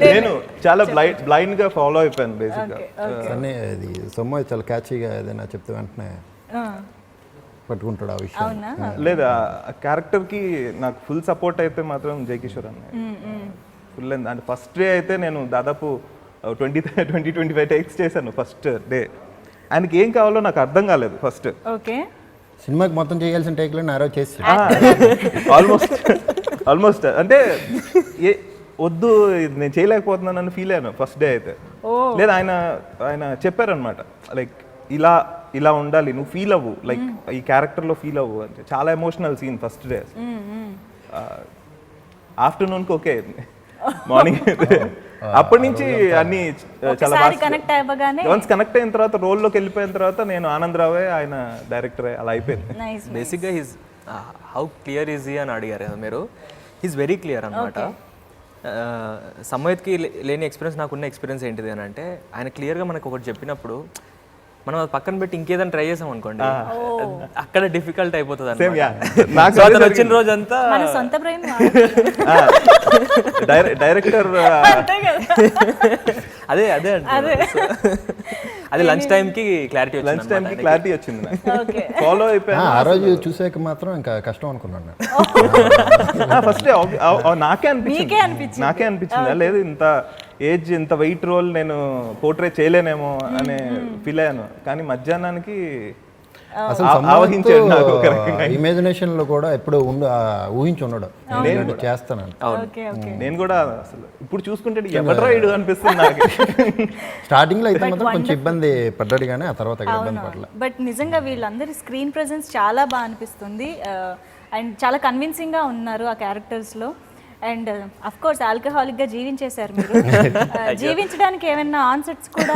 నేను చాలా బ్లైండ్ గా ఫాలో అయిపోయాను బేసిక్ గా. కానీ అది సొమ్మ చాలా క్యాచీగా ఏదైనా చెప్తే వెంటనే పట్టుకుంటాడు ఆ విషయం. అవునా? లేదా క్యారెక్టర్ కి నాకు ఫుల్ సపోర్ట్ అయితే మాత్రం జయకిషోర్ అన్న ఫుల్. అంటే ఫస్ట్ డే అయితే నేను దాదాపు 20-25 టేక్స్ చేశాను ఫస్ట్ డే. ఆయనకి ఏం కావాలో నాకు అర్థం కాలేదు ఫస్ట్. ఓకే, సినిమాకి మొత్తం చేయాల్సిన టేక్లో నారో చేసి ఆల్మోస్ట్ అంటే వద్దు ఇది నేను చేయలేకపోతున్నానని ఫీల్ అయ్యాను ఫస్ట్ డే అయితే. లేదా ఆయన చెప్పారనమాట, లైక్ ఇలా ఉండాలి, నువ్వు ఫీల్ అవ్వు, లైక్ ఈ క్యారెక్టర్లో ఫీల్ అవ్వు అంటే. చాలా ఎమోషనల్ సీన్ ఫస్ట్ డే. ఆఫ్టర్నూన్కి ఓకే, మార్నింగ్ అప్పటి నుంచి అన్ని చాలా కనెక్ట్ అవ్వగానే వన్స్ కనెక్ట్ అయిన తర్వాత రోల్లోకి వెళ్ళిపోయిన తర్వాత నేను ఆనందరావే ఆయన డైరెక్టరే అలా అయిపోయింది. బేసిక్గా హిజ్ హౌ క్లియర్ ఈజ్ అని అడిగారు కదా మీరు. హీస్ వెరీ క్లియర్ అనమాట. సమ్మయ్యకి లేని ఎక్స్పీరియన్స్ నాకున్న ఎక్స్పీరియన్స్ ఏంటిది అని అంటే, ఆయన క్లియర్గా మనకు ఒకటి చెప్పినప్పుడు మనం అది పక్కన పెట్టి ఇంకేదైనా ట్రై చేసాం అనుకోండి, అక్కడ డిఫికల్ట్ అయిపోతుంది అన్నమాట. అతను వచ్చిన రోజంతా మన సొంత ప్రేమ డైరెక్టర్ అదే అది లంచ్ టైంకి క్లారిటీ వచ్చింది, ఫాలో అయిపోయాను. ఆ రోజు చూసాక మాత్రం ఇంకా కష్టం అనుకున్నాను. ఫస్ట్ నాకే అనిపించింది లేదు ఇంత ఏజ్ ఇంత వెయిట్ రోల్ నేను పోర్ట్రే చేయలేనేమో అనే ఫీల్ అయ్యాను. కానీ మధ్యాహ్నానికి ఇమాజినేషన్ లో కూడా ఎప్పుడు ఊహించి ఉండడు చేస్తాను. నేను కూడా అసలు ఇప్పుడు చూసుకుంటే ఎవరు రైడ్ అనిపిస్తుంది నాకు. స్టార్టింగ్ లో అయితే మాత్రం కొంచెం ఇబ్బంది పడ్డాడు, కానీ ఆ తర్వాత ఇబ్బంది పడలేదు. బట్ నిజంగా వీళ్ళందరి స్క్రీన్ ప్రెజెన్స్ చాలా బాగా అనిపిస్తుంది, అండ్ చాలా కన్విన్సింగ్ గా ఉన్నారు ఆ క్యారెక్టర్స్ లో. అండ్ అఫ్ కోర్స్ ఆల్కహాలిక్ గా జీవించేశారు మీరు. జీవించడానికి ఏమైనా ఆన్సెట్స్ కూడా?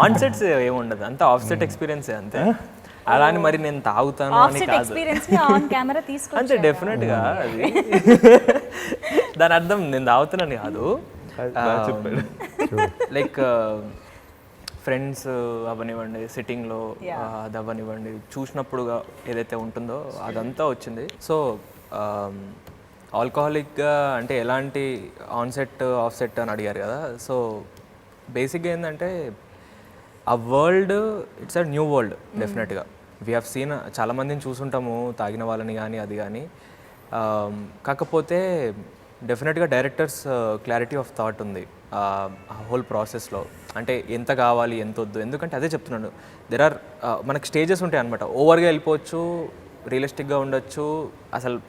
ఆన్సెట్స్ ఏముండదు, అంతా ఆఫ్సెట్ ఎక్స్పీరియన్స్ అంతే. అలా అని మరి నేను తాగుతాను అని కాదు, ఎక్స్పీరియన్స్ ఆన్ కెమెరా తీసుకుంటే అంతే డెఫినెట్ గా. అది దాని అర్థం నేను తాగుతున్నాను కాదు, లైక్ ఫ్రెండ్స్ అవ్వనివ్వండి, సిట్టింగ్లో అది అవ్వనివ్వండి, చూసినప్పుడుగా ఏదైతే ఉంటుందో అదంతా వచ్చింది. సో ఆల్కహాలిక్గా అంటే ఎలాంటి ఆన్సెట్ ఆఫ్సెట్ అని అడిగారు కదా. సో బేసిక్గా ఏంటంటే ఆ world it's a new world డెఫినెట్గా. వీ హ్యావ్ సీన్ చాలామందిని చూసుంటాము తాగిన వాళ్ళని కానీ అది కానీ. కాకపోతే డెఫినెట్గా డైరెక్టర్స్ క్లారిటీ ఆఫ్ థాట్ ఉంది హోల్ ప్రాసెస్లో. అంటే ఎంత కావాలి ఎంత వద్దు, ఎందుకంటే అదే చెప్తున్నాను, దెర్ ఆర్ మనకి స్టేజెస్ ఉంటాయి అనమాట. ఓవర్గా వెళ్ళిపోవచ్చు, రియలిస్టిక్గా ఉండొచ్చు, అసలు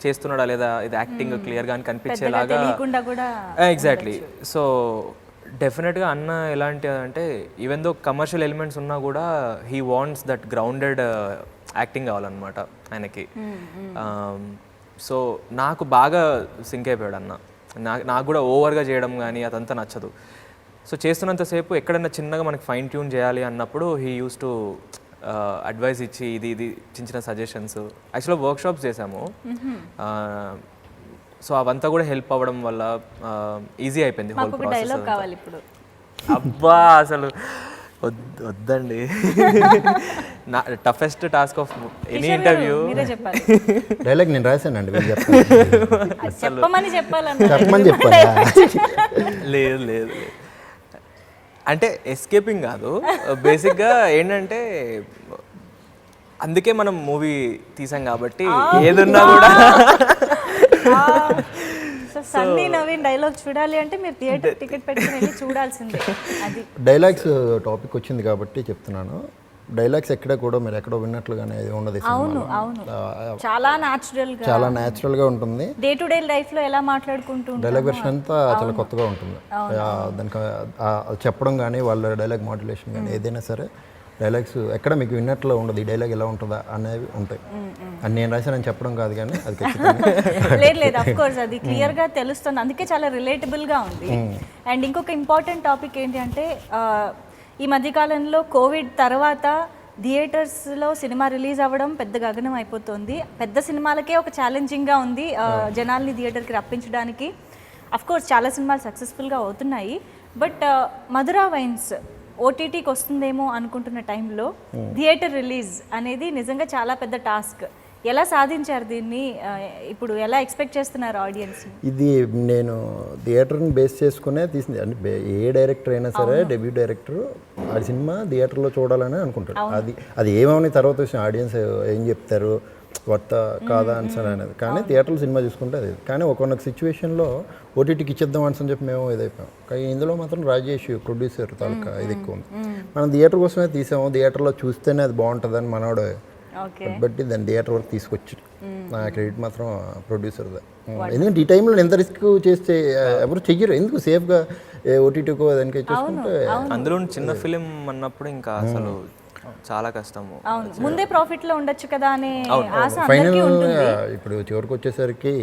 చేస్తున్నాడా లేదా ఇది యాక్టింగ్ క్లియర్గా అని కనిపించేలాగా. ఎగ్జాక్ట్లీ. సో డెఫినెట్గా అన్న ఎలాంటి అంటే ఈవెన్ దో కమర్షియల్ ఎలిమెంట్స్ ఉన్నా కూడా he wants that grounded acting కావాలన్నమాట ఆయనకి. సో నాకు బాగా సింక్ అయిపోయాడు అన్న. నాకు కూడా ఓవర్గా చేయడం కానీ అదంతా నచ్చదు. సో చేస్తున్నంతసేపు ఎక్కడైనా చిన్నగా మనకి ఫైన్ ట్యూన్ చేయాలి అన్నప్పుడు హీ యూస్ టు అడ్వైస్ ఇచ్చి ఇది చిన్న సజెషన్స్. యాక్చువల్గా వర్క్షాప్స్ చేసాము, సో అవంతా కూడా హెల్ప్ అవ్వడం వల్ల ఈజీ అయిపోయింది హోల్ ప్రాసెస్. అబ్బా అసలు వద్దండి, నా toughest task of any interview dialogue నేను రాశానండి. చెప్పమని లేదు అంటే ఎస్కేపింగ్ కాదు, బేసిక్గా ఏంటంటే అందుకే మనం మూవీ తీసాం కాబట్టి ఏదున్నా కూడా సన్నీ నవీన్ డైలాగ్ చూడాలి అంటే మీరు థియేటర్ టికెట్ పెట్టుకుని వెళ్ళి చూడాల్సిందే. అది డైలాగ్స్ టాపిక్ వచ్చింది కాబట్టి చెప్తున్నాను. డైలాగ్స్ ఎక్కడ కూడా మీరు ఎక్కడో విన్నట్లుగానే ఉండదు ఈ అవును సినిమాలో. అవును, చాలా న్యాచురల్ గా, చాలా న్యాచురల్గా ఉంటుంది. డే టు డే లైఫ్ లో ఎలా మాట్లాడుకుంటూ డైలాగ్ వెర్షన్ అంతా చాలా కొత్తగా ఉంటుంది. దానికి అది చెప్పడం కానీ వాళ్ళ డైలాగ్ మాడ్యులేషన్ కానీ ఏదైనా సరే డైలాగ్స్ ఎక్కడ మీకు విన్నట్లు ఉండదు. ఈ డైలాగ్ ఎలా ఉంటుందా అనేవి ఉంటాయి. అని నేను రాశానని చెప్పడం కాదు కానీ అది లేదు లేదు, అఫ్ కోర్స్ అది క్లియర్ గా తెలుస్తుంది. అందుకే చాలా రిలేటబుల్ గా ఉంది. అండ్ ఇంకొక ఇంపార్టెంట్ టాపిక్ ఏంటి అంటే ఈ మధ్యకాలంలో కోవిడ్ తర్వాత థియేటర్స్లో సినిమా రిలీజ్ అవ్వడం పెద్ద గగనం అయిపోతుంది. పెద్ద సినిమాలకే ఒక ఛాలెంజింగ్గా ఉంది జనాల్ని థియేటర్కి రప్పించడానికి. అఫ్ కోర్స్ చాలా సినిమాలు సక్సెస్ఫుల్గా అవుతున్నాయి. బట్ మధురా వైన్స్ ఓటీటీకి వస్తుందేమో అనుకుంటున్న టైంలో థియేటర్ రిలీజ్ అనేది నిజంగా చాలా పెద్ద టాస్క్. ఎలా సాధించారు దీన్ని? ఇప్పుడు ఎలా ఎక్స్పెక్ట్ చేస్తున్నారు ఆడియన్స్? ఇది నేను థియేటర్ని బేస్ చేసుకునే తీసింది. అంటే ఏ డైరెక్టర్ అయినా సరే డెబ్యూ డైరెక్టర్ ఆ సినిమా థియేటర్లో చూడాలని అనుకుంటాడు. అది ఏమని తర్వాత వచ్చిన ఆడియన్స్ ఏం చెప్తారు, వర్త కాదా ఆన్సర్ అనేది. కానీ థియేటర్లో సినిమా చూసుకుంటే అది. కానీ ఒకనొక సిచ్యువేషన్లో ఓటీటీకి ఇచ్చేద్దాం ఆన్సర్ అని చెప్పి మేము ఇదైపోయాం. కానీ ఇందులో మాత్రం రాజేష్ ప్రొడ్యూసర్ తాలూకా ఇది ఎక్కువ ఉంది. మనం థియేటర్ కోసమే తీసాము, థియేటర్లో చూస్తేనే అది బాగుంటుందని మనోడు బట్టి దాన్ని థియేటర్ వరకు తీసుకొచ్చి నా క్రెడిట్ మాత్రం ప్రొడ్యూసర్దే. ఎందుకంటే ఈ టైంలో ఎంత రిస్క్ చేస్తే ఎవరు చెయ్యరు. ఎందుకు సేఫ్గా ఓటీటీకో దానికి చూసుకుంటే, అందులో చిన్న ఫిలిం అన్నప్పుడు ఇంకా అసలు చాలా కష్టము. ముందే ప్రాఫిట్ లో ఉండొచ్చు కదా అనే ఆశ ఫైనల్ ఇప్పుడు చివరికి వచ్చేసరికి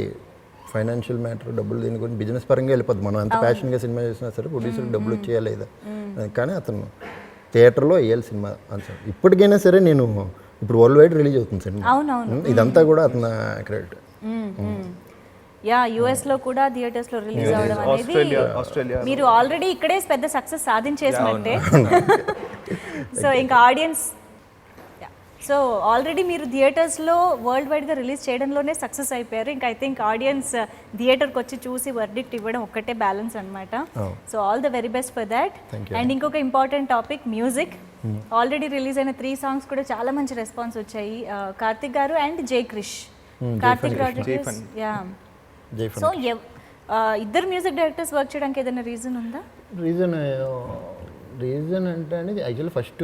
ఫైనాన్షియల్ మ్యాటర్, డబ్బులు దీని గురించి బిజినెస్ పరంగా వెళ్ళిపోద్ది. మనం ఎంత ప్యాషన్గా సినిమా చేసినా సరే ప్రొడ్యూసర్కి డబ్బులు వచ్చేయాలి లేదా. కానీ అతను థియేటర్లో వేయాలి సినిమా ఆన్సర్. ఇప్పటికైనా సరే నేను ఇప్పుడు వరల్డ్ వైడ్ రిలీజ్ అవుతుంది సినిమా. ఇదంతా కూడా అతను క్రెడిట్. యా, యుఎస్ లో కూడా థియేటర్స్ లో రిలీజ్ అవ్వడం అనేది మీరు ఆల్రెడీ ఇక్కడే పెద్ద సక్సెస్ సాధించేసినట్టే. సో ఇంకా ఆడియన్స్, సో ఆల్రెడీ మీరు థియేటర్స్లో వరల్డ్ వైడ్గా రిలీజ్ చేయడంలోనే సక్సెస్ అయిపోయారు. ఇంకా ఐ థింక్ ఆడియన్స్ థియేటర్కి వచ్చి చూసి వర్డిక్ట్ ఇవ్వడం ఒక్కటే బ్యాలెన్స్ అనమాట. So all the very best for that. And ఇంకొక important topic music. Already release అయిన 3 సాంగ్స్ కూడా చాలా మంచి రెస్పాన్స్ వచ్చాయి. కార్తిక్ గారు అండ్ జై క్రిష్, కార్తిక్ రాజేష్. యా, సో ఇద్దరు మ్యూజిక్ డైరెక్టర్స్ వర్క్ చేయడానికి ఏదైనా రీజన్ ఉందా? రీజన్ అంటే అనేది యాక్చువల్లీ ఫస్ట్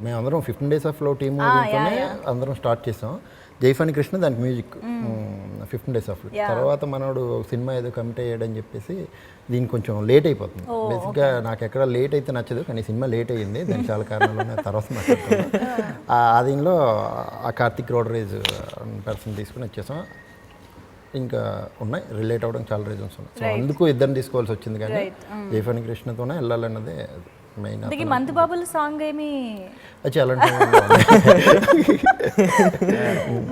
మేము అందరం 15 Days of Love టీమ్ అందరం స్టార్ట్ చేసాం. జైఫాని కృష్ణ దానికి మ్యూజిక్ 15 Days of Love. తర్వాత మనోడు సినిమా ఏదో కమిట్ అయ్యాడని చెప్పేసి దీనికి కొంచెం లేట్ అయిపోతుంది. బేసిక్గా నాకు ఎక్కడ లేట్ అయితే నచ్చదు, కానీ సినిమా లేట్ అయ్యింది. దానికి చాలా కారణాలు ఉన్నాయి, తర్వాత మాట్లాడుతున్నాను. ఆ దీనిలో ఆ కార్తిక్ రోడరేజ్ పర్సన్ తీసుకుని వచ్చేసాం. ఇంకా ఉన్నాయి, రిలేట్ అవ్వడం చాలా రీజన్స్ ఉన్నాయి. సో అందుకు ఇద్దరిని తీసుకోవాల్సి వచ్చింది. కానీ జైఫాని కృష్ణతోనే వెళ్ళాలన్నదే మెయిన్. మందుబాబుల సాంగ్ ఏమి అలాంటి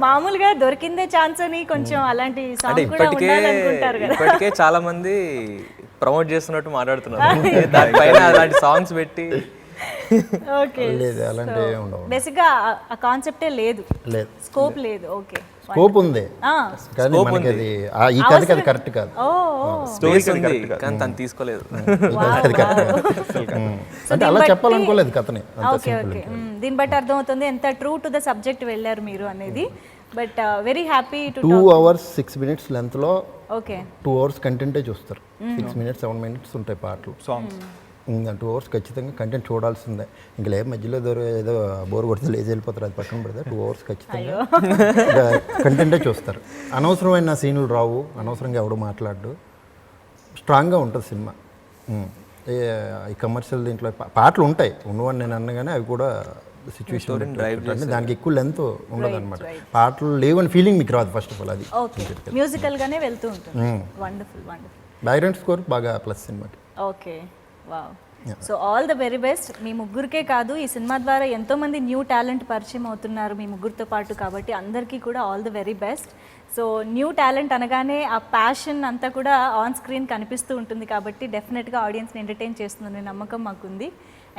మామూలుగా దొరికిందే ఛాన్స్ అని కొంచెం అలాంటి సాంగ్ కూడా ఉండాలనుకుంటారు కదా. ఇప్పటికే చాలా మంది ప్రమోట్ చేస్తున్నట్టు మాట్లాడుతున్నారు. దానిపైన అలాంటి సాంగ్స్ పెట్టి ఓకే, లేదు అలాంటి ఉండవు. బేసిక్గా ఆ కాన్సెప్టే లేదు, స్కోప్ లేదు. ఓకే, స్కోప్ ఉంది కానీ మనకి అది ఈ కథకి అది కరెక్ట్ కాదు. స్టోరీస్ ఉంది కానీ తను తీసుకోలేదు. అంటే అలా చెప్పాలనుకోలేదు కథని. ఓకే ఓకే, దీన్ని బట్టి అర్థమవుతుంది ఎంత ట్రూ టు ద సబ్జెక్ట్ వెళ్ళారు మీరు అనేది. But very happy to 2 hours 6 minutes లెంత్లో ఓకే 2 hours కంటెంటే చూస్తారు. 6 minutes 7 minutes ఉంటాయి పాటలు, సాంగ్స్. 2 hours ఖచ్చితంగా కంటెంట్ చూడాల్సిందే. ఇంకా లేదు మధ్యలో ఏదో బోర్ కొడితే లేచి వెళ్ళిపోతారు, అది పక్కన పెడితే 2 hours ఖచ్చితంగా కంటెంటే చూస్తారు. అనవసరమైన సీన్లు రావు, అనవసరంగా ఎవడు మాట్లాడు, స్ట్రాంగ్గా ఉంటుంది సినిమా. ఈ కమర్షియల్ దీంట్లో పాటలు ఉంటాయి ఉన్నవని నేను అన్నగానే అవి కూడా సిచ్యువేషన్ దానికి ఎక్కువ లెంత్ ఉండదు అనమాట. పాటలు లేవని ఫీలింగ్ మీకు రాదు ఫస్ట్ ఆఫ్ ఆల్. అది మ్యూజికల్గానే వెళ్తూ ఉంటుంది. Wonderful wonderful. బ్యాక్గ్రౌండ్ స్కోర్ బాగా ప్లస్ సినిమాకి. Okay, wow. So all the very best. మీ ముగ్గురికే కాదు, ఈ సినిమా ద్వారా ఎంతోమంది న్యూ టాలెంట్ పరిచయం అవుతున్నారు మీ ముగ్గురితో పాటు, కాబట్టి అందరికీ కూడా all the very best. So new talent అనగానే ఆ ప్యాషన్ అంతా కూడా ఆన్ స్క్రీన్ కనిపిస్తూ ఉంటుంది, కాబట్టి డెఫినెట్గా ఆడియన్స్ని ఎంటర్టైన్ చేస్తుందనే నమ్మకం మాకుంది.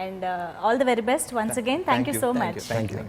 And all the very best once again. Thank you so much. Thank you.